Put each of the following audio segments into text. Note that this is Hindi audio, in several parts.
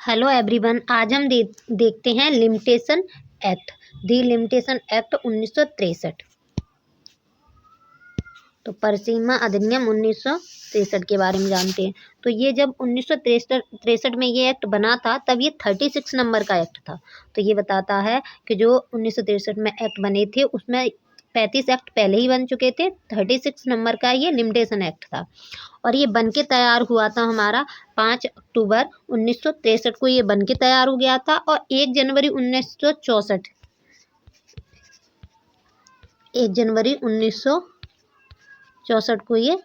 हेलो एवरीवन, आज हम देखते हैं लिमिटेशन एक्ट, दी लिमिटेशन एक्ट 1963। तो परिसीमा अधिनियम 1963 के बारे में जानते हैं। तो ये जब 1963 में ये एक्ट बना था, तब ये 36 नंबर का एक्ट था। तो ये बताता है कि जो 1963 में एक्ट बने थे उसमें 35 एक्ट पहले ही बन चुके थे। 36 नंबर का ये लिमिटेशन एक्ट था और ये बन के तैयार हुआ था हमारा 5 अक्टूबर 1963 को ये बन के तैयार हो गया था। और 1 जनवरी 1964 को ये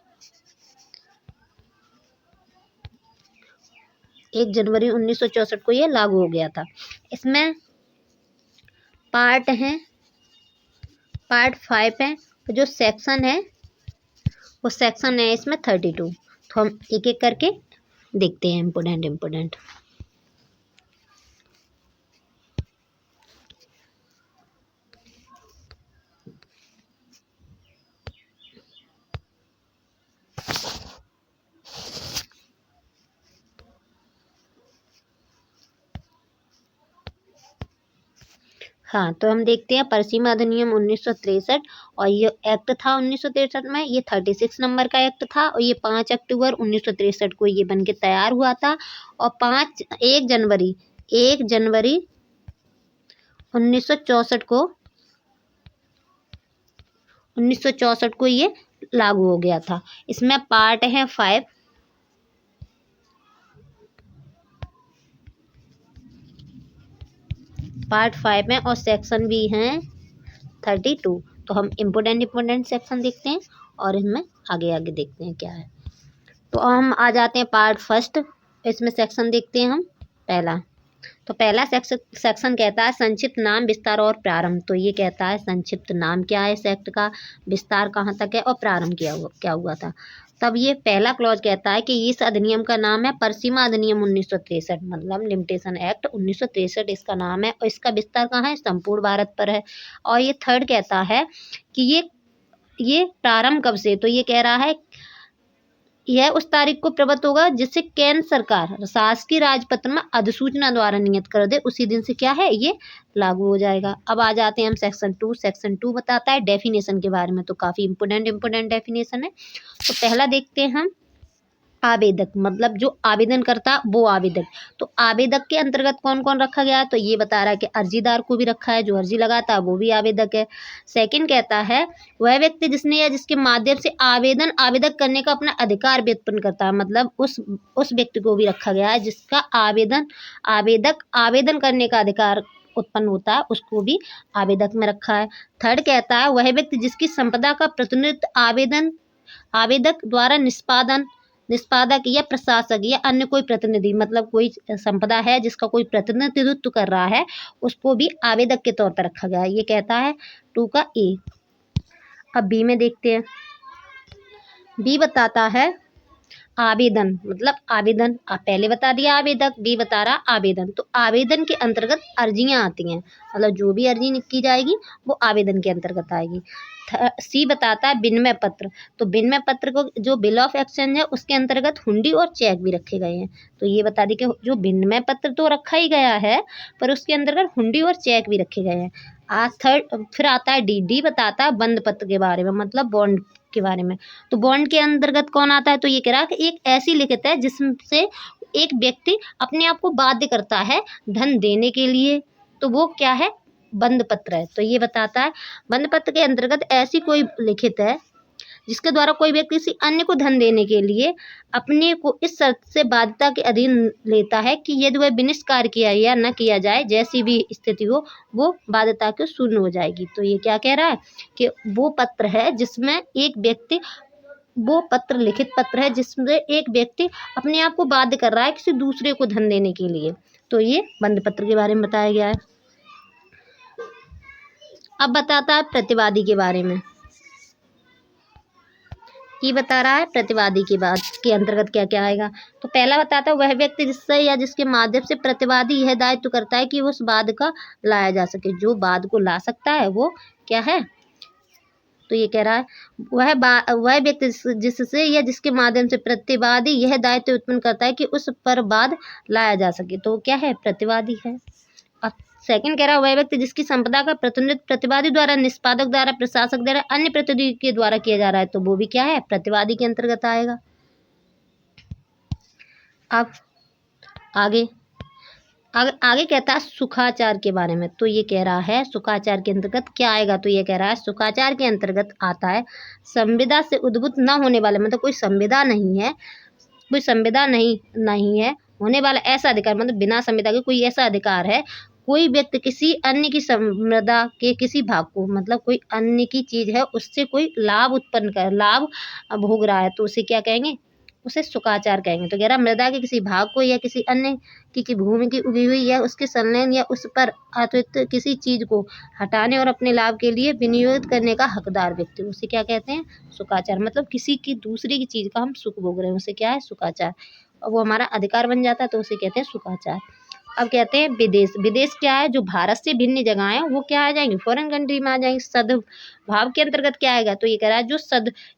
1 जनवरी 1964 को ये लागू हो गया था। इसमें पार्ट 5 है। जो सेक्शन है वो सेक्शन है इसमें 32। तो हम एक एक करके देखते हैं इम्पोर्टेंट। हाँ, तो हम देखते हैं परिसीमा अधिनियम 1963। और ये एक्ट था 1963 में, ये 36 नंबर का एक्ट था और ये 5 अक्टूबर 1963 को ये बन के तैयार हुआ था। और 1 जनवरी 1964 को ये लागू हो गया था। इसमें पार्ट है 5। पार्ट 5 में और सेक्शन भी हैं 32। तो हम इम्पोर्टेंट सेक्शन देखते हैं और इसमें आगे देखते हैं क्या है। तो हम आ जाते हैं पार्ट फर्स्ट। इसमें सेक्शन देखते हैं हम पहला। तो पहला सेक्शन कहता है संक्षिप्त नाम, विस्तार और प्रारंभ। तो ये कहता है संक्षिप्त नाम क्या है इस एक्ट का, विस्तार कहाँ तक है और प्रारंभ क्या हुआ था। तब ये पहला क्लॉज कहता है कि इस अधिनियम का नाम है परिसीमा अधिनियम 1963, मतलब लिमिटेशन एक्ट 1963 इसका नाम है। और इसका विस्तार कहाँ है, संपूर्ण भारत पर है। और ये थर्ड कहता है कि ये प्रारंभ कब से, तो ये कह रहा है यह उस तारीख को प्रबत होगा जिससे केंद्र सरकार शासकीय राजपत्र में अधिसूचना द्वारा नियत कर दे, उसी दिन से क्या है ये लागू हो जाएगा। अब आ जाते हैं हम सेक्शन 2 बताता है डेफिनेशन के बारे में। तो काफी इम्पोर्टेंट डेफिनेशन है। तो पहला देखते हैं हम आवेदक, मतलब जो आवेदन करता वो आवेदक। तो आवेदक के अंतर्गत कौन कौन रखा गया है, तो ये बता रहा है कि अर्जीदार को भी रखा है, जो अर्जी लगाता है वो भी आवेदक है। सेकंड कहता है वह व्यक्ति जिसने या जिसके माध्यम से आवेदक करने का अपना अधिकार व्युत्पन्न करता है, मतलब उस व्यक्ति को भी रखा गया है जिसका आवेदन करने का अधिकार उत्पन्न होता है, उसको भी आवेदक में रखा है। थर्ड कहता है वह व्यक्ति जिसकी संपदा का प्रतिनिधित्व आवेदक द्वारा निष्पादक या प्रशासक या अन्य कोई प्रतिनिधि, मतलब कोई संपदा है जिसका कोई प्रतिनिधित्व कर रहा है, उसको भी आवेदक के तौर पर रखा गया है। ये कहता है 2 का ए। अब बी में देखते हैं। बी बताता है आवेदन, मतलब आवेदन पहले बता दिया आवेदक, बी बता रहा आवेदन। तो आवेदन के अंतर्गत अर्जियां आती हैं, मतलब जो भी अर्जी की जाएगी वो आवेदन के अंतर्गत आएगी। सी बताता है विनिमय पत्र। तो विनिमय पत्र को जो बिल ऑफ एक्सचेंज है उसके अंतर्गत हुंडी और चेक भी रखे गए हैं। तो ये बता दी कि जो विनिमय पत्र तो रखा ही गया है पर उसके अंतर्गत हुंडी और चेक भी रखे गए हैं। फिर आता है डी बताता है बंद पत्र के बारे में, मतलब बॉन्ड के बारे में। तो बॉन्ड के अंतर्गत कौन आता है, तो ये कह रहा है कि एक ऐसी लिखित है जिससे एक व्यक्ति अपने आप को बाध्य करता है धन देने के लिए, तो वो क्या है, बंद पत्र है। तो ये बताता है बंद पत्र के अंतर्गत ऐसी कोई लिखित है जिसके द्वारा कोई व्यक्ति किसी अन्य को धन देने के लिए अपने को इस शर्त से बाध्यता के अधीन लेता है कि यदि वह विनिष्कार किया या न किया जाए, जैसी भी स्थिति हो, वो बाध्यता के शून्य हो जाएगी। तो ये क्या कह रहा है कि वो पत्र है जिसमें एक व्यक्ति, वो पत्र लिखित पत्र है जिसमें एक व्यक्ति अपने आप को बाध्य कर रहा है किसी दूसरे को धन देने के लिए। तो ये बंद पत्र के बारे में बताया गया है। अब बताता है प्रतिवादी के बारे में। ये बता रहा है प्रतिवादी की बात के अंतर्गत क्या क्या आएगा। तो पहला बताता है वह व्यक्ति जिससे या जिसके माध्यम से प्रतिवादी यह दायित्व करता है कि उस वाद का लाया जा सके। जो वाद को ला सकता है वो क्या है, तो ये कह रहा है वह व्यक्ति जिससे या जिसके माध्यम से प्रतिवादी यह दायित्व उत्पन्न करता है कि उस पर वाद लाया जा सके, तो वो क्या है? प्रतिवादी है। अब सेकंड कह रहा है वह व्यक्ति जिसकी संपदा का प्रतिनिधित्व प्रतिवादी द्वारा, निष्पादक द्वारा, प्रशासक द्वारा, अन्य प्रतिनिधि के द्वारा किया जा रहा है, तो वो भी क्या है? प्रतिवादी के अंतर्गत आएगा। अब आगे कहता है सुखाचार के बारे में। तो ये कह रहा है सुखाचार के अंतर्गत क्या आएगा? तो ये कह रहा है सुखाचार के अंतर्गत आता है संविदा से उद्भूत न होने वाले, मतलब कोई संविदा नहीं है, नहीं है होने वाला ऐसा अधिकार, मतलब बिना संविदा के कोई ऐसा अधिकार है, कोई व्यक्ति किसी अन्य की संविदा के किसी भाग को, मतलब कोई अन्य की चीज है उससे कोई लाभ भोग रहा है, तो उसे क्या कहेंगे? उसे सुखाचार कहेंगे। तो कह रहा मृदा के किसी भाग को या किसी अन्य की भूमि की उगी हुई या उसके संलयन या उस पर अतिरिक्त किसी चीज को हटाने और अपने लाभ के लिए विनियोजित करने का हकदार व्यक्ति, उसे क्या कहते हैं? सुखाचार। मतलब किसी की दूसरे की चीज का हम सुख भोग रहे हैं, उसे क्या है? सुखाचार। और वो हमारा अधिकार बन जाता है, तो उसे कहते हैं सुखाचार। अब कहते हैं विदेश। विदेश क्या है? जो भारत से भिन्न जगह है वो क्या आ जाएंगी? फॉरेन कंट्री में आ जाएंगी। सद्भाव के अंतर्गत क्या आएगा? तो ये कह रहा है जो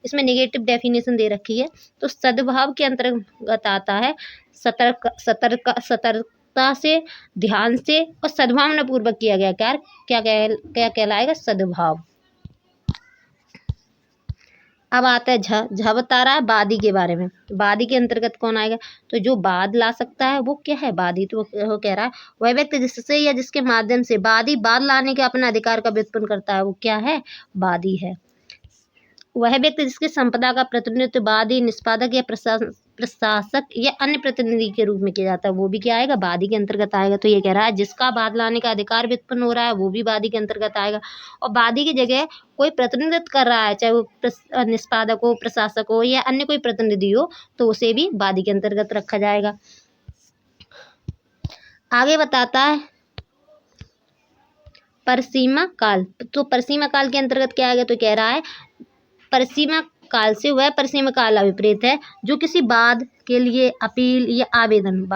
इसमें नेगेटिव डेफिनेशन दे रखी है, तो सद्भाव के अंतर्गत आता है सतर्कता से, ध्यान से और सद्भावना पूर्वक किया गया कार्य क्या कहलाएगा? सद्भाव। अब आता है झ बता रहा है वादी के बारे में। वादी के अंतर्गत कौन आएगा? तो जो वाद ला सकता है वो क्या है? वादी। तो वो कह रहा है वह व्यक्ति जिससे या जिसके माध्यम से वाद लाने के अपने अधिकार का व्युत्पन्न करता है, वो क्या है? वादी है। वह व्यक्ति जिसकी संपदा का प्रतिनिधित्व वादी, निष्पादक या प्रशासक या अन्य प्रतिनिधि के रूप में किया जाता है, वो भी क्या आएगा? वादी के अंतर्गत आएगा। तो ये कह रहा है जिसका वाद लाने का अधिकार व्युत्पन्न हो रहा है वो भी वादी के अंतर्गत आएगा। और वादी की जगह कोई प्रतिनिधित्व कर रहा है, चाहे वो निष्पादक हो, प्रशासक हो या अन्य कोई प्रतिनिधि हो, तो उसे भी वादी के अंतर्गत रखा जाएगा। आगे बताता है परिसीमा काल। तो परिसीमा काल के अंतर्गत क्या आएगा? तो कह रहा है परिसीमा काल से वह परिसीमा काल अभिप्रेत है जो किसी वाद के लिए अपील या आवेदन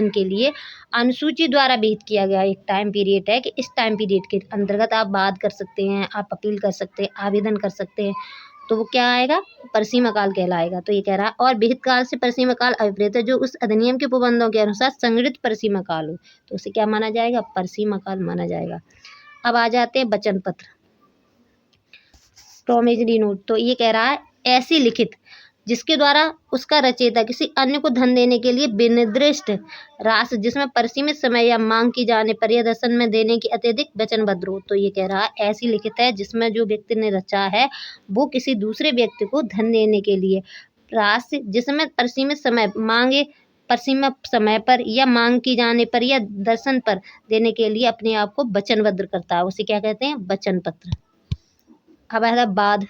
के लिए अनुसूची द्वारा विहित किया गया एक टाइम पीरियड है कि इस टाइम पीरियड के अंतर्गत आप वाद कर सकते हैं, आप अपील कर सकते हैं, आवेदन कर सकते हैं, तो वो क्या आएगा? परिसीमा काल कहलाएगा। तो ये कह रहा है और विहित काल से परिसीमा काल अभिप्रेत है जो उस अधिनियम के उपबंधों के अनुसार संगठित परिसीमा काल हो, तो उसे क्या माना जाएगा? परिसीमा काल माना जाएगा। अब आ जाते हैं वचन पत्र, प्रोमिसरी नोट। तो ये कह रहा है ऐसी लिखित जिसके द्वारा उसका रचयिता किसी अन्य को धन देने के लिए विनिर्दिष्ट राशि जिसमें परिसीमित समय या मांग की जाने पर या दर्शन में देने की अत्यधिक वचनबद्ध हो। तो ये कह रहा है ऐसी लिखित है जिसमें जो व्यक्ति ने रचा है वो किसी दूसरे व्यक्ति को धन देने के लिए राशि जिसमें परिसीमित समय पर या मांग की जाने पर या दर्शन पर देने के लिए अपने आप को वचनबद्ध करता है, उसे क्या कहते हैं? वचन पत्र। अब है बाद।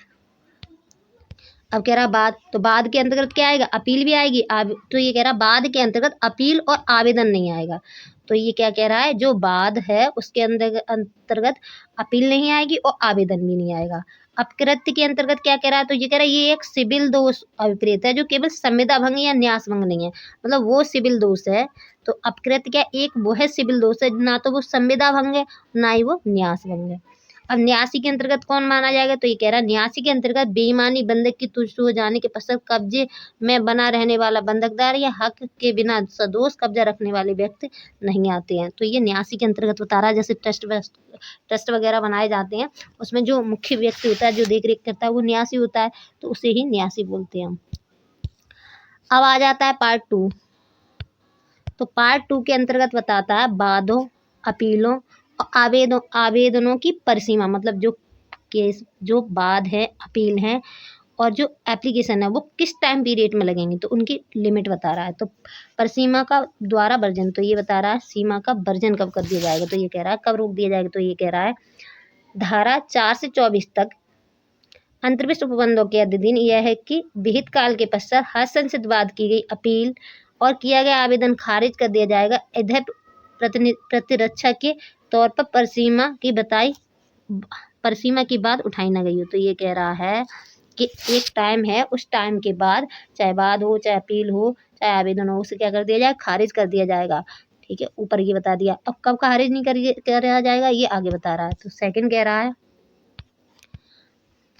अब कह रहा बाद, तो बाद के अंतर्गत क्या आएगा? अपील भी आएगी। तो ये कह रहा बाद के अंतर्गत अपील और आवेदन नहीं आएगा। तो ये क्या कह रहा है? जो बाद है उसके अंतर्गत अपील नहीं आएगी और आवेदन भी नहीं आएगा। अपकृत्य के अंतर्गत क्या कह रहा है? तो ये कह रहा है ये एक सिविल दोष अभिप्रेत है जो केवल संविदा भंग या न्यास भंग नहीं है, मतलब वो सिविल दोष है। तो अपकृत्य क्या एक वो है सिविल दोष है, ना तो वो संविदा भंग है ना ही वो न्यास भंग है। अब न्यासी के अंतर्गत कौन माना जाएगा? तो ये कह रहा है न्यासी के अंतर्गत बेईमानी बंधक की तुष्ट हो जाने के पश्चात कब्जे में बना रहने वाला बंधकदार या हक के बिना सदोष कब्जा रखने वाले व्यक्ति नहीं आते हैं। तो ये न्यासी के अंतर्गत बता रहा है। जैसे ट्रस्ट वगैरह बनाए जाते हैं उसमें जो मुख्य व्यक्ति होता है जो देख रेख करता है वो न्यासी होता है, तो उसे ही न्यासी बोलते हैं हम। अब आ जाता है पार्ट 2। तो पार्ट 2 के अंतर्गत बताता है वादों, अपीलों और आवेदनों की परिसीमा, मतलब जो वाद है, अपील है और जो एप्लीकेशन है वो किस टाइम पीरियड में लगेंगे, तो उनकी लिमिट बता रहा है। तो परिसीमा का द्वारा वर्जन, तो ये बता रहा है सीमा का वर्जन कब कर दिया जाएगा। तो ये कह रहा है कब रोक दिया जाएगा। तो ये कह रहा है धारा 4 से 24 तक अंतर्विष्ट उपबंधों के अधीन यह है कि विहित काल के पश्चात हर संचित वाद की गई अपील और किया गया आवेदन खारिज कर दिया जाएगा यद्यप प्रतिरक्षा के तौर पर परिसीमा की बात उठाई न गई हो। तो ये कह रहा है कि एक टाइम है, उस टाइम के बाद चाहे वाद हो, चाहे अपील हो, चाहे आवेदन हो, उसे क्या कर दिया जाए? खारिज कर दिया जाएगा। ठीक है, ऊपर ये बता दिया। अब कब खारिज नहीं करा जाएगा ये आगे बता रहा है। तो सेकंड कह रहा है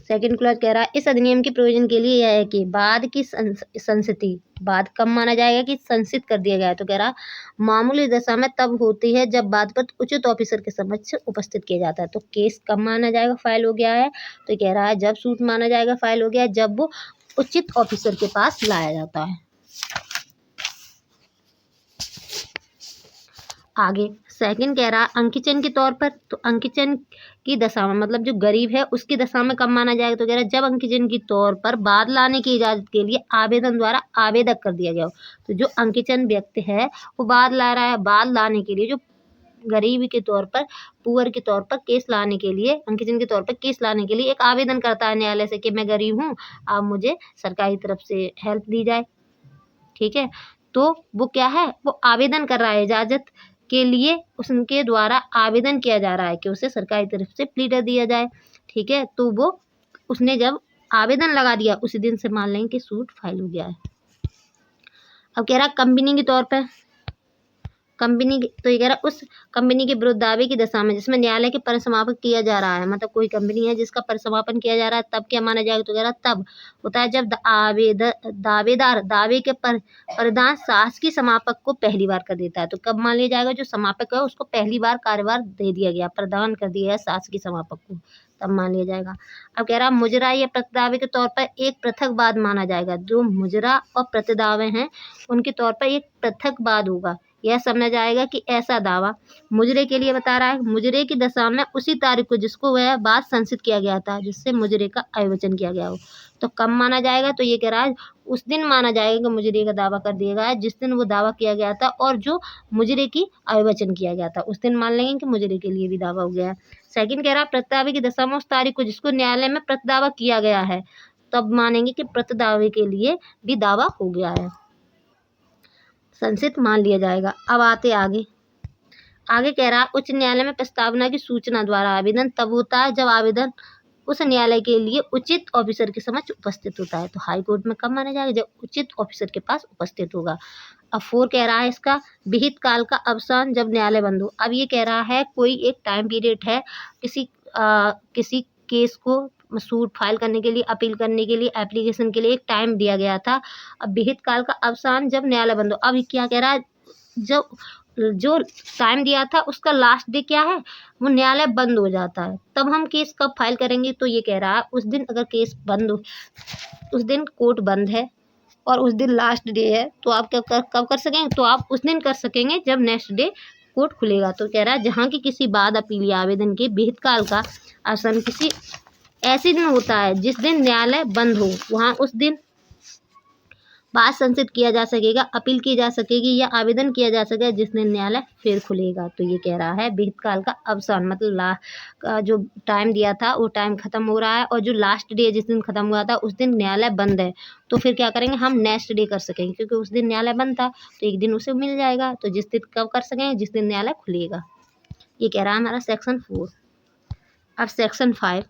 सेकंड क्लॉज कह रहा है इस अधिनियम के प्रयोजन के लिए यह है कि बाद की संस्थिति, बाद कब माना जाएगा कि संसित कर दिया गया है, तो कह रहा मामूली दशा में तब होती है जब बात पर उचित ऑफिसर के समक्ष उपस्थित किया जाता है। तो केस कब माना जाएगा फाइल हो गया है, तो कह रहा है जब सूट माना जाएगा फाइल हो गया है जब वो उचित ऑफिसर के पास लाया जाता है। आगे सेकंड कह रहा अंकिचन के तौर पर, तो अंकिचन की दशा में मतलब जो गरीब है उसकी दशा में कब माना जाएगा, तो कह रहा जब अंकिचन के तौर पर बाद लाने की इजाजत के लिए आवेदन द्वारा आवेदक कर दिया गया हो। तो जो अंकिचन व्यक्ति है वो बाद ला रहा है, बाद लाने के लिए जो गरीबी के तौर पर, पुअर के तौर पर केस लाने के लिए, अंकिचन के तौर पर केस लाने के लिए एक आवेदन करता है न्यायालय से कि मैं गरीब हूँ, आप मुझे सरकारी तरफ से हेल्प दी जाए। ठीक है, तो वो क्या है, वो आवेदन कर रहा है इजाजत के लिए, उसके द्वारा आवेदन किया जा रहा है कि उसे सरकारी तरफ से प्लीडर दिया जाए। ठीक है, तो वो उसने जब आवेदन लगा दिया उसी दिन से मान लेंगे कि सूट फाइल हो गया है। अब कह रहा कंपनी के तौर पर, कंपनी, तो ये कह रहा उस कंपनी के विरुद्ध दावे की दशा में जिसमें न्यायालय के परिसमापन किया जा रहा है, मतलब कोई कंपनी है जिसका परिसमापन किया जा रहा है, तब क्या माना जाएगा, तो कह रहा तब होता है जब दावेदार दावे के परिदान शासकीय समापक को पहली बार कर देता है। तो कब मान लिया जाएगा, जो समापक है उसको पहली बार कार्यभार दे दिया गया, प्रदान कर दिया है शासकीय समापक को, तब मान लिया जाएगा। अब कह रहा मुजरा या प्रतिदावे के तौर पर एक पृथक बाद माना जाएगा। जो मुजरा और प्रतिदावे हैं उनके तौर पर एक पृथक बाद होगा। यह समझा जाएगा कि ऐसा दावा मुजरे के लिए बता रहा है, मुजरे की दशा में उसी तारीख को जिसको वह बाद संसित किया गया था जिससे मुजरे का आयोजन किया गया हो। तो कब माना जाएगा, तो ये कह रहा है उस दिन माना जाएगा कि मुजरे का दावा कर दिया गया है जिस दिन वो दावा किया गया था और जो मुजरे की आयोजन किया गया था उस दिन मान लेंगे कि मुजरे के लिए भी दावा हो गया है। सेकंड कह रहा है प्रतिदावे की दशा में उस तारीख को जिसको न्यायालय में प्रतिदावा किया गया है, तब मानेंगे कि प्रतिदावे के लिए भी दावा हो गया है, संसित मान लिया जाएगा। अब आते आगे, आगे कह रहा उच्च न्यायालय में प्रस्तावना की सूचना द्वारा आवेदन तब होता है जब आवेदन उस न्यायालय के लिए उचित ऑफिसर के समक्ष उपस्थित होता है। तो हाई कोर्ट में कब माना जाएगा, जब उचित ऑफिसर के पास उपस्थित होगा। अब 4 कह रहा है इसका विहित काल का अवसान जब न्यायालय बंद हो। अब ये कह रहा है कोई एक टाइम पीरियड है किसी केस को सूट फाइल करने के लिए, अपील करने के लिए, एप्लीकेशन के लिए एक टाइम दिया गया था। अब विहित काल का अवसान जब न्यायालय बंद हो। अब ये क्या कह रहा है, जब जो टाइम दिया था उसका लास्ट डे क्या है, वो न्यायालय बंद हो जाता है, तब हम केस कब फाइल करेंगे। तो ये कह रहा है उस दिन अगर केस बंद हो, उस दिन कोर्ट बंद है और उस दिन लास्ट डे है, तो आप कब कर सकेंगे, तो आप उस दिन कर सकेंगे जब नेक्स्ट डे कोर्ट खुलेगा। तो कह रहा है जहाँ की किसी बाद अपील या आवेदन के विहित काल का अवसान किसी ऐसे दिन होता है जिस दिन न्यायालय बंद हो, वहाँ उस दिन बाद संसित किया जा सकेगा, अपील की जा सकेगी या आवेदन किया जा सकेगा जिस दिन न्यायालय फिर खुलेगा। तो ये कह रहा है विहित काल का अवसान मतलब जो टाइम दिया था वो टाइम खत्म हो रहा है और जो लास्ट डे जिस दिन खत्म हुआ था उस दिन न्यायालय बंद है। तो फिर क्या करेंगे, हम नेक्स्ट डे कर सकेंगे क्योंकि उस दिन न्यायालय बंद था, तो एक दिन उसे मिल जाएगा। तो जिस दिन कब कर सकेंगे, जिस दिन न्यायालय खुलेगा। ये कह रहा है हमारा सेक्शन 4। अब सेक्शन 5,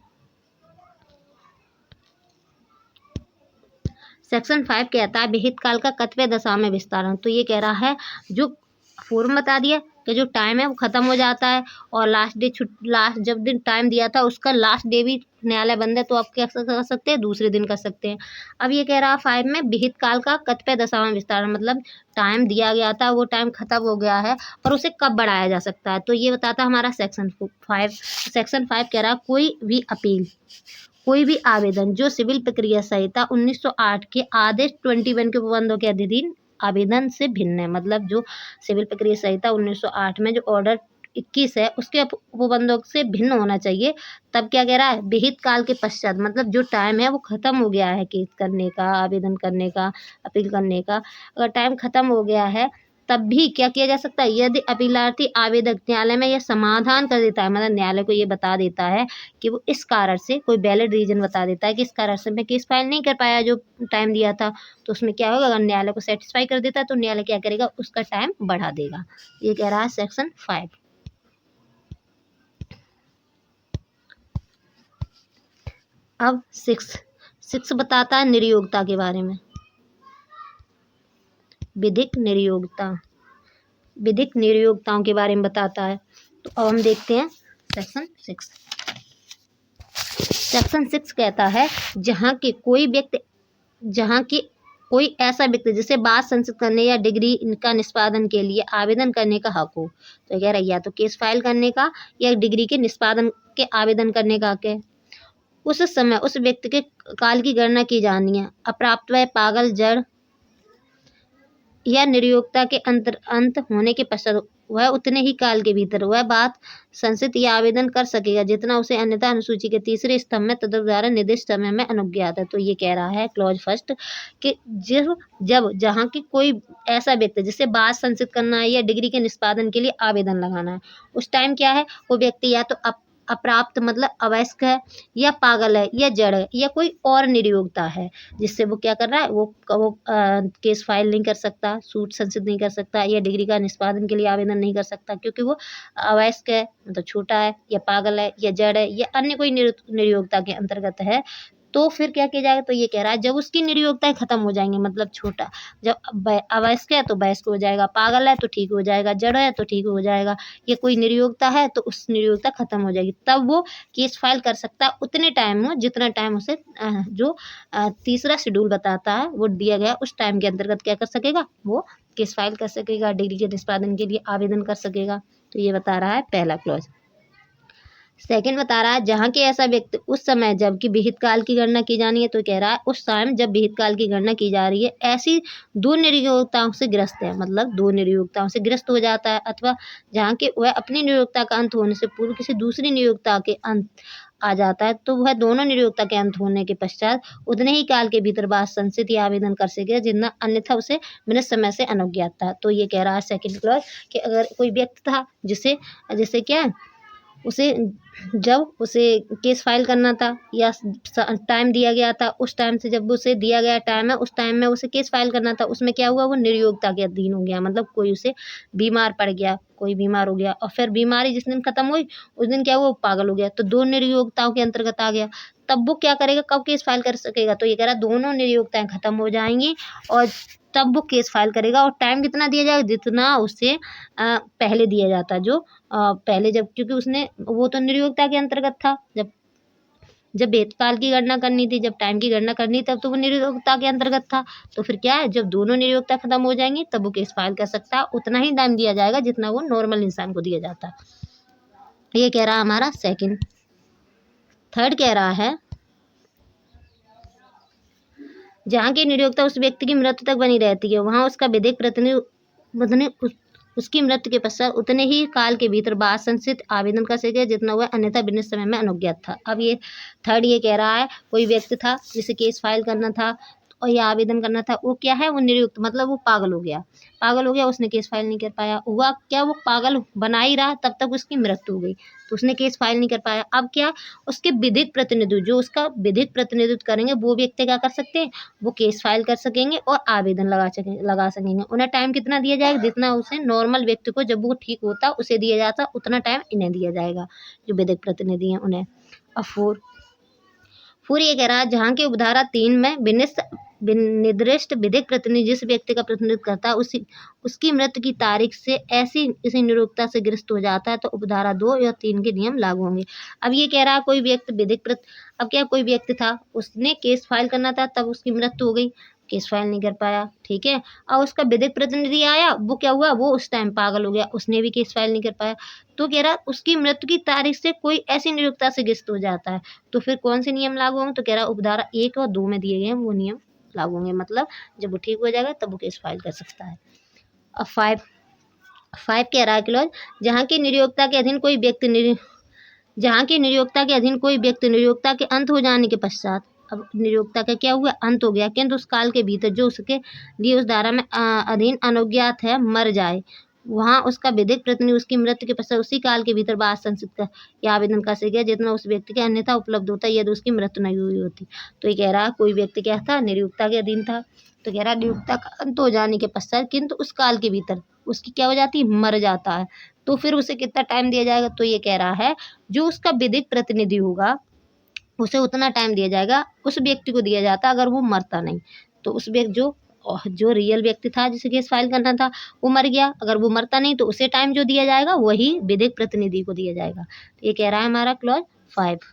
सेक्शन 5 कहता है विहित काल का कतिपय दशा में विस्तारण। तो ये कह रहा है जो फॉर्म बता दिया कि जो टाइम है वो ख़त्म हो जाता है और लास्ट जब दिन टाइम दिया था उसका लास्ट डे भी न्यायालय बंद है, तो आप क्या कर सकते हैं, दूसरे दिन कर सकते हैं। अब ये कह रहा है 5 में विहित काल का कतिपय दशा में विस्तारण, मतलब टाइम दिया गया था वो टाइम खत्म हो गया है और उसे कब बढ़ाया जा सकता है। तो ये बताता है हमारा सेक्शन 5। सेक्शन 5 कह रहा है कोई भी अपील, कोई भी आवेदन जो सिविल प्रक्रिया संहिता 1908 के आदेश 21 के उपबंधों के अधीन आवेदन से भिन्न है। मतलब जो सिविल प्रक्रिया संहिता 1908 में जो ऑर्डर 21 है उसके उपबंधों से भिन्न होना चाहिए। तब क्या कह रहा है, विहित काल के पश्चात, मतलब जो टाइम है वो खत्म हो गया है केस करने का, आवेदन करने का, अपील करने का, अगर टाइम खत्म हो गया है तब भी क्या किया जा सकता है, यदि अपीलार्थी आवेदक न्यायालय में यह समाधान कर देता है, मतलब न्यायालय को ये बता देता है कि वो इस कारण से, कोई वैलिड रीजन बता देता है कि इस कारण से मैं केस फाइल नहीं कर पाया जो टाइम दिया था, तो उसमें क्या होगा, अगर न्यायालय को सेटिस्फाई कर देता है तो न्यायालय क्या करेगा, उसका टाइम बढ़ा देगा। ये कह रहा है सेक्शन 5। अब 6 बताता है निर्योग्यता के बारे में, विधिक निर्योग्यता, विधिक निर्योग्यताओं के बारे में बताता है। तो अब हम देखते हैं सेक्शन 6। सेक्शन 6 कहता है जहाँ के कोई ऐसा व्यक्ति जिसे बात संचित करने या डिग्री का निष्पादन के लिए आवेदन करने का हक हो। तो कह रहा है या तो केस फाइल करने का या डिग्री के निष्पादन के आवेदन करने का हक है। उस समय उस व्यक्ति के काल की गणना की जानी है। अप्राप्त व पागल, जड़ या निर्योग्यता के अंत होने के पश्चात वह उतने ही काल के भीतर वह बात संचित या आवेदन कर सकेगा जितना उसे अन्यथा अनुसूची के तीसरे स्तंभ में तदनुसार निर्दिष्ट समय में अनुज्ञात है। तो ये कह रहा है क्लॉज फर्स्ट कि जब जहाँ की कोई ऐसा व्यक्ति जिसे बात संचित करना है या डिग्री के निष्पादन के लिए आवेदन लगाना है, उस टाइम क्या है, वो व्यक्ति या तो अप्राप्त मतलब अवयस्क है, या पागल है, या जड़ है, या कोई और निर्योग्यता है जिससे वो क्या कर रहा है, वो केस फाइल नहीं कर सकता, सूट संचित नहीं कर सकता, या डिग्री का निष्पादन के लिए आवेदन नहीं कर सकता क्योंकि वो अवयस्क है, मतलब छोटा है, या पागल है, या जड़ है, या अन्य कोई निर्योग्यता के अंतर्गत है। तो फिर क्या किया जाएगा, तो ये कह रहा है जब उसकी निर्योग्यताएं खत्म हो जाएंगी, मतलब छोटा जब अवयस्क है तो वयस्क हो जाएगा, पागल है तो ठीक हो जाएगा, जड़ है तो ठीक हो जाएगा, ये कोई निर्योग्यता है तो उस निर्योग्यता खत्म हो जाएगी, तब वो केस फाइल कर सकता है उतने टाइम में जितना टाइम उसे जो तीसरा शेड्यूल बताता है वो दिया गया, उस टाइम के अंतर्गत क्या कर सकेगा, वो केस फाइल कर सकेगा, डिग्री के निष्पादन के लिए आवेदन कर सकेगा। तो ये बता रहा है पहला क्लॉज। सेकंड बता रहा है जहाँ के ऐसा व्यक्ति उस समय जबकि विहित काल की गणना की जानी है, तो कह रहा है उस टाइम जब विहित काल की गणना की जा रही है ऐसी दो निर्योग्यताओं से ग्रस्त है, मतलब दो निर्योग्यताओं से ग्रस्त हो जाता है, अथवा जहाँ के वह अपनी निर्योग्यता का अंत होने से पूर्व किसी दूसरी निर्योग्यता के अंत आ जाता है, तो वह दोनों निर्योग्यता के अंत होने के पश्चात उतने ही काल के भीतर बात संचित या आवेदन कर सकेगा जितना अन्यथा उसे बिना समय से अनुज्ञात था। तो ये कह रहा है सेकंड क्लॉज कि अगर कोई व्यक्ति था जिसे क्या उसे जब उसे केस फाइल करना था या टाइम दिया गया था, उस टाइम से जब उसे दिया गया टाइम है उस टाइम में उसे केस फाइल करना था, उसमें क्या हुआ, वो निर्योग्यता के अधीन हो गया, मतलब कोई उसे बीमार पड़ गया, कोई बीमार हो गया और फिर बीमारी जिस दिन खत्म हुई उस दिन क्या हुआ, वो पागल हो गया, तो दो निर्योग्यताओं के अंतर्गत आ गया, तब वो क्या करेगा, कब केस फाइल कर सकेगा, तो ये कह रहा दोनों निर्योग्यताएं खत्म हो जाएंगी और तब वो केस फाइल करेगा, और टाइम कितना दिया जाएगा, जितना उसे पहले दिया जाता, जो पहले जब क्योंकि उसने वो तो निर्योग्यता के अंतर्गत था, जब वेदकाल की गणना करनी थी, जब टाइम की गणना करनी तब तो वो निर्योग्यता के अंतर्गत था, तो फिर क्या है, जब दोनों निर्योग्यता खत्म हो जाएंगी तब वो केस फाइल कर सकता है, उतना ही टाइम दिया जाएगा जितना वो नॉर्मल इंसान को दिया जाता है। ये कह रहा है हमारा सेकंड। थर्ड कह रहा है जहाँ की निर्योग्यता उस व्यक्ति की मृत्यु तक बनी रहती है वहाँ उसका विधिक प्रतिनिधि उसकी मृत्यु के पश्चात उतने ही काल के भीतर बात संचित आवेदन कर सके जितना वह अन्यथा बिना समय में अनुज्ञात था। अब ये थर्ड ये कह रहा है कोई व्यक्ति था जिसे केस फाइल करना था और ये आवेदन करना था, वो क्या है, वो निर्युक्त मतलब वो पागल हो गया, उसने केस फाइल नहीं कर पाया, हुआ क्या, वो पागल बना ही रहा तब तक उसकी मृत्यु हो गई, तो उसने केस फाइल नहीं कर पाया। अब क्या, उसके विधिक प्रतिनिधि जो उसका विधिक प्रतिनिधित्व करेंगे वो व्यक्ति क्या कर सकते हैं, वो केस फाइल कर सकेंगे और आवेदन लगा सकेंगे। उन्हें टाइम कितना दिया जाएगा, जितना उसे नॉर्मल व्यक्ति को जब वो ठीक होता उसे दिया जाता उतना टाइम इन्हें दिया जाएगा जो विधिक प्रतिनिधि हैं उन्हें। अब फोर ये कह रहा है जहाँ के उपधारा 3 में निर्दिष्ट विधिक प्रतिनिधि जिस व्यक्ति का प्रतिनिधित्व करता है उसकी मृत्यु की तारीख से ऐसी इसी निरुक्ता से ग्रस्त हो जाता है तो उपधारा 2 या 3 के नियम लागू होंगे। अब ये कह रहा है कोई व्यक्ति अब क्या, कोई व्यक्ति था उसने केस फाइल करना था तब उसकी मृत्यु हो गई, केस फाइल नहीं कर पाया, ठीक है, और उसका विधिक प्रतिनिधि आया, वो क्या हुआ, वो उस टाइम पागल हो गया, उसने भी केस फाइल नहीं कर पाया, तो कह रहा उसकी मृत्यु की तारीख से कोई ऐसी निरुक्ता से ग्रस्त हो जाता है तो फिर कौन से नियम लागू होंगे, तो कह रहा उपधारा 1 और 2 में दिए गए हैं वो नियम लागू होंगे, मतलब जब वो ठीक हो जाएगा तब वो केस फाइल कर सकता है। अब 5 कह रहा है क्लॉज जहाँ की निर्योग्यता के अधीन कोई व्यक्ति निर्योग्यता के अंत हो जाने के पश्चात, अब निर्योग्यता का क्या हुआ, अंत हो गया, किंतु उस काल के भीतर जो उसके लिए उस धारा में अधीन अनुज्ञात है मर जाए, वहाँ उसका विधिक प्रतिनिधि उसकी मृत्यु के पश्चात उसी काल के भीतर बात संचित कर या आवेदन कर सकेगा जितना उस व्यक्ति के अन्यथा उपलब्ध होता है यदि उसकी मृत्यु नहीं हुई होती। तो ये कह रहा कोई व्यक्ति क्या था, निर्योग्यता के अधीन था, तो कह रहा निर्योग्यता का अंत हो जाने के पश्चात किंतु उस काल के भीतर उसकी क्या हो जाती है, मर जाता है, तो फिर उसे कितना टाइम दिया जाएगा, तो ये कह रहा है जो उसका विधिक प्रतिनिधि होगा उसे उतना टाइम दिया जाएगा, उस व्यक्ति को दिया जाता अगर वो मरता नहीं, तो उस व्यक्ति जो रियल व्यक्ति था जिसे केस फाइल करना था वो मर गया, अगर वो मरता नहीं तो उसे टाइम जो दिया जाएगा वही विधिक प्रतिनिधि को दिया जाएगा। तो ये कह रहा है हमारा क्लॉज 5।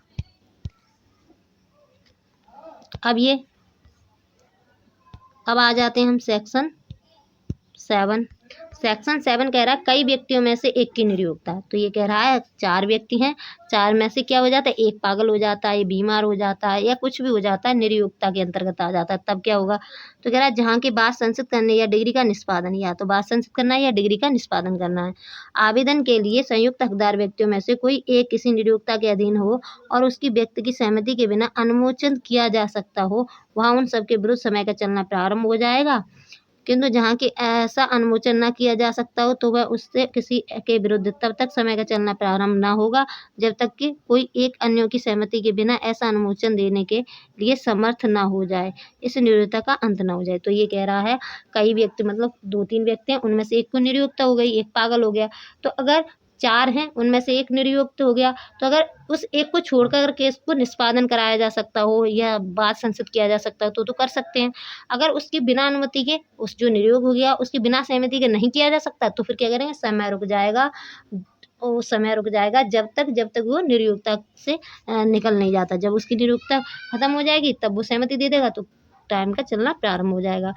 अब आ जाते हैं हम सेक्शन 7। सेक्शन 7 कह रहा है कई व्यक्तियों में से एक की निरयोग्यता। तो ये कह रहा है 4 व्यक्ति हैं, 4 में से क्या हो जाता है, एक पागल हो जाता है, ये बीमार हो जाता है या कुछ भी हो जाता है, निरयोग्यता के अंतर्गत आ जाता है, तब क्या होगा। तो कह रहा है जहाँ की बात संचित करने या डिग्री का निष्पादन, या तो बात संचित करना है या डिग्री का निष्पादन करना है। आवेदन के लिए संयुक्त हकदार व्यक्तियों में से कोई एक किसी निरयोग्यता के अधीन हो और उसकी व्यक्ति की सहमति के बिना अनुमोचन किया जा सकता हो, वहाँ उन सबके विरुद्ध समय का चलना प्रारंभ हो जाएगा। किंतु जहाँ की ऐसा अनुमोचन न किया जा सकता हो तो वह उससे किसी के विरुद्ध तब तक समय का चलना प्रारंभ न होगा जब तक कि कोई एक अन्यों की सहमति के बिना ऐसा अनुमोचन देने के लिए समर्थ न हो जाए, इस निरयोग्यता का अंत न हो जाए। तो ये कह रहा है कई व्यक्ति मतलब 2-3 व्यक्ति हैं, उनमें से एक को निरयोग्यता हो गई, एक पागल हो गया। तो अगर 4 हैं, उनमें से एक निरयुक्त हो गया, तो अगर उस एक को छोड़कर अगर केस को निष्पादन कराया जा सकता हो या वाद संचित किया जा सकता हो तो कर सकते हैं। अगर उसकी बिना अनुमति के, उस जो निरयोग हो गया उसकी बिना सहमति के नहीं किया जा सकता तो फिर क्या करेंगे, समय रुक जाएगा। वो समय रुक जाएगा जब तक वो निरयुक्ता से निकल नहीं जाता। जब उसकी निरयुक्ता खत्म हो जाएगी तब वो सहमति दे देगा तो टाइम का चलना प्रारंभ हो जाएगा।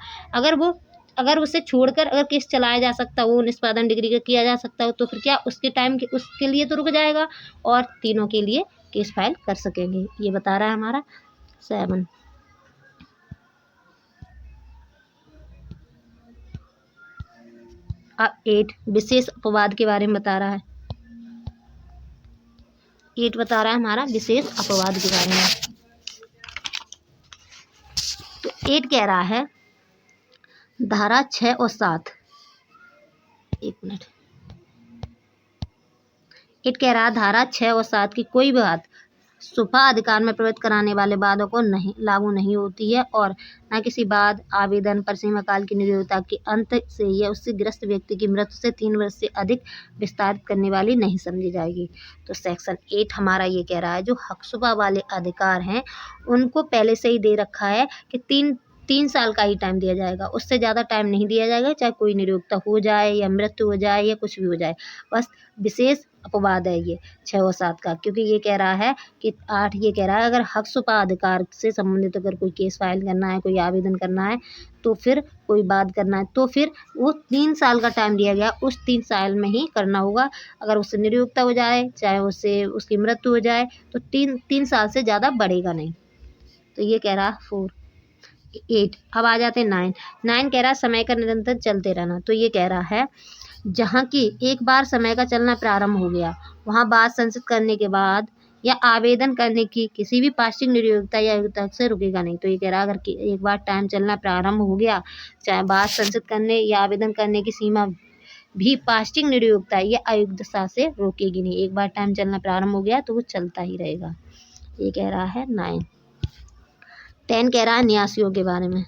अगर उसे छोड़कर अगर केस चलाया जा सकता हो, निष्पादन डिग्री का किया जा सकता हो तो फिर क्या उसके टाइम के उसके लिए तो रुक जाएगा और तीनों के लिए केस फाइल कर सकेंगे। ये बता रहा है हमारा 7। 8 विशेष अपवाद के बारे में बता रहा है। 8 बता रहा है हमारा विशेष अपवाद के बारे में। तो 8 कह रहा है धारा 6 और 7, 1 मिनट। 8 कह रहा है धारा 6 और 7 की कोई बात सुपा अधिकार में प्रवृत्त कराने वाले वादों को नहीं लागू नहीं होती है और न किसी वाद आवेदन पर सीमा काल की निरयोग्यता के अंत से या उससे ग्रस्त व्यक्ति की मृत्यु से 3 वर्ष से अधिक विस्तारित करने वाली नहीं समझी जाएगी। तो सेक्शन 8 हमारा ये कह रहा है जो हकसुबा वाले अधिकार हैं उनको पहले से ही दे रखा है कि 3 साल का ही टाइम दिया जाएगा, उससे ज़्यादा टाइम नहीं दिया जाएगा, चाहे कोई निरयोग्यता हो जाए या मृत्यु हो जाए या कुछ भी हो जाए। बस विशेष अपवाद है ये 6 और 7 का, क्योंकि ये कह रहा है कि 8 ये कह रहा है अगर हकसुपा अधिकार से संबंधित अगर कोई केस फाइल करना है, कोई आवेदन करना है तो फिर कोई बात करना है तो फिर वो 3 साल का टाइम दिया गया, उस 3 साल में ही करना होगा। अगर उससे निरयोग्यता हो जाए, चाहे उससे उसकी मृत्यु हो जाए तो 3 साल से ज़्यादा बढ़ेगा नहीं। तो ये कह रहा है 4। 8 अब आ जाते हैं 9 कह रहा है समय का निरंतर चलते रहना। तो ये कह रहा है जहाँ की एक बार समय का चलना प्रारंभ हो गया वहाँ बात संचित करने के बाद या आवेदन करने की किसी भी पाक्षिक निरयोग्यता या अयोग्यता से रुकेगा नहीं। तो ये कह रहा है अगर एक बार टाइम चलना प्रारंभ हो गया, चाहे बात संचित करने या आवेदन करने की सीमा भी पाक्षिक निरयोग्यता या अयोग्यता से रोकेगी नहीं। एक बार टाइम चलना प्रारंभ हो गया तो वो चलता ही रहेगा। ये कह रहा है 9। 10 कह रहा है न्यासियों के बारे में।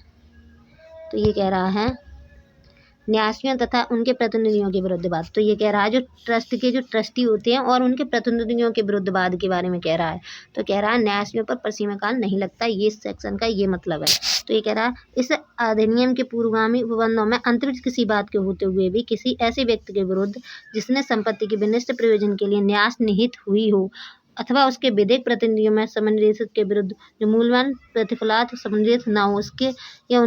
तो ये कह रहा है न्यासियों तथा उनके प्रतिनिधियों के विरुद्ध वाद। तो ये कह रहा है जो ट्रस्ट के जो ट्रस्टी होते हैं और उनके प्रतिनिधियों के विरुद्ध वाद के बारे में कह रहा है। तो कह रहा है न्यासियों पर परिसीमा काल नहीं लगता, ये सेक्शन का ये मतलब है। तो ये कह रहा है इस अधिनियम के पूर्वगामी उपबंधों में अंतरिक्ष किसी बात के होते हुए भी किसी ऐसे व्यक्ति के विरुद्ध जिसने संपत्ति के विनिष्ट प्रयोजन के लिए न्यास निहित हुई हो अथवा उसके विधिक प्रतिनिधियों में समन्वयित के विरुद्ध जो मूल्यवान प्रतिफलात समन्वयित न हो उसके या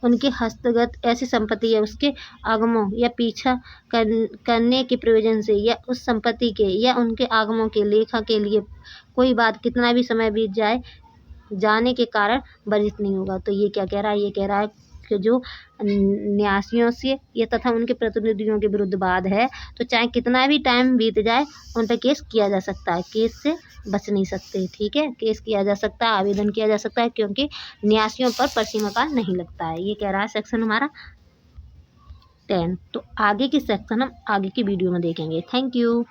उनके हस्तगत ऐसी संपत्ति या उसके आगमों या पीछा करने के प्रयोजन से या उस संपत्ति के या उनके आगमों के लेखा के लिए कोई बात कितना भी समय बीत जाने के कारण वर्जित नहीं होगा। तो ये क्या कह रहा है, ये कह रहा है कि जो न्यासियों से या तथा उनके प्रतिनिधियों के विरुद्ध वाद है तो चाहे कितना भी टाइम बीत जाए उन पर केस किया जा सकता है, केस से बच नहीं सकते। ठीक है, केस किया जा सकता है, आवेदन किया जा सकता है क्योंकि न्यासियों पर परिसीमा काल नहीं लगता है। ये कह रहा है सेक्शन हमारा 10। तो आगे की सेक्शन हम आगे की वीडियो में देखेंगे। Thank you.